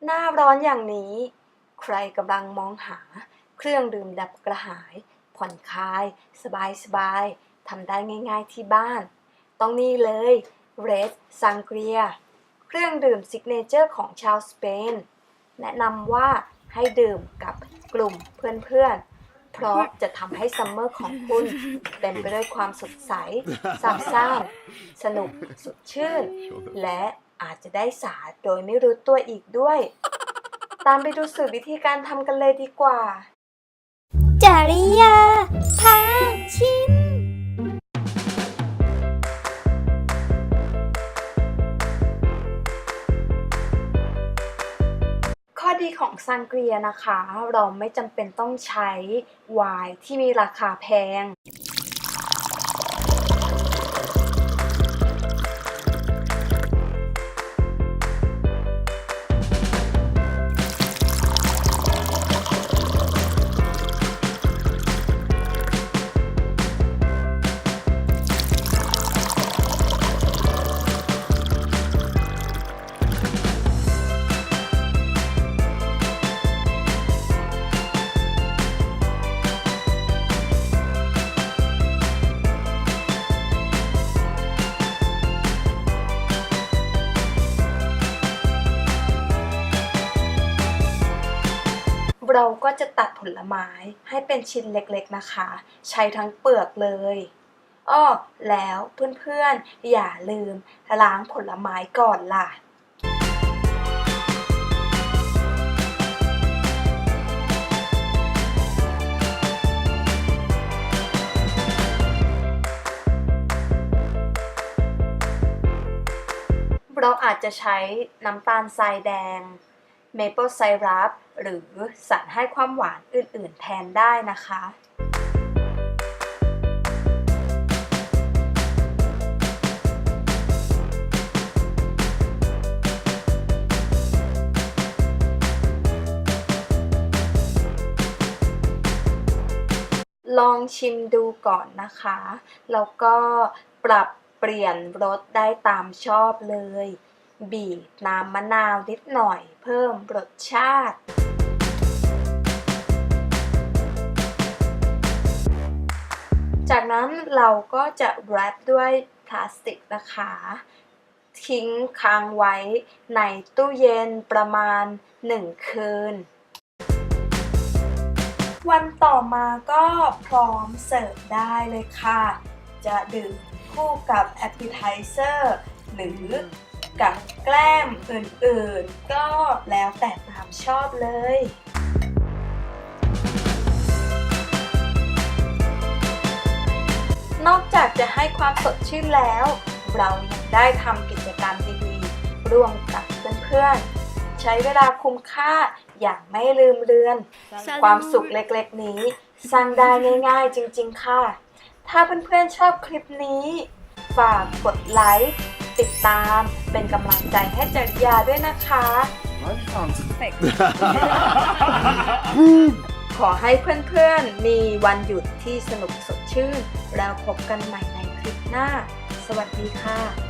หน้าร้อนอย่างนี้ใครกำลังมองหาเครื่องดื่มดับกระหายผ่อนคลายสบายๆทำได้ง่ายๆที่บ้านต้องนี่เลย Red Sangria เครื่องดื่มซิกเนเจอร์ของชาวสเปนแนะนำว่าให้ดื่มกับกลุ่มเพื่อนๆเพราะจะทำให้ซัมเมอร์ของคุณเต็มไปด้วยความสดใสซาบซ่านสนุกสดชื่นและอาจจะได้สาโดยไม่รู้ตัวอีกด้วย ตามไปดูสูตรวิธีการทำกันเลยดีกว่า จริยาพาชิมข้อดีของซังเกรียนะคะ เราไม่จำเป็นต้องใช้ไวน์ที่มีราคาแพง เราก็จะตัดผลไม้ให้เป็นชิ้นเล็กๆนะคะ ใช้ทั้งเปลือกเลยอ้อแล้วเพื่อนๆอย่าลืมล้างผลไม้ก่อนล่ะ เราอาจจะใช้น้ำตาลทรายแดง เมเปิลไซรัปหรือสารให้ความหวานอื่นๆแทนได้นะคะ ลองชิมดูก่อนนะคะ แล้วก็ปรับเปลี่ยนรสได้ตามชอบเลย บีบน้ำมะนาวนิดหน่อยเพิ่มรสชาติ จากนั้นเราก็จะแรปด้วยพลาสติกนะคะ ทิ้งค้างไว้ในตู้เย็นประมาณ1 คืน วันต่อมาก็พร้อมเสิร์ฟได้เลยค่ะ จะดื่มคู่กับแอปเปิลไทเซอร์หรือกับแกล้มอื่นๆก็แล้วแต่ตามชอบเลย นอกจากจะให้ความสดชื่นแล้ว เรายังได้ทำกิจกรรมดีๆร่วมกับเพื่อนๆใช้เวลาคุ้มค่าอย่างไม่ลืมเลือน ความสุขเล็กๆนี้สร้างได้ง่ายๆจริงๆค่ะ ถ้าเพื่อนๆชอบคลิปนี้ฝากกดไลค์ติดตามเป็นกำลังใจให้จริยาด้วยนะคะ ขอให้เพื่อนๆมีวันหยุดที่สนุกสดชื่นแล้วพบกันใหม่ในคลิปหน้า สวัสดีค่ะ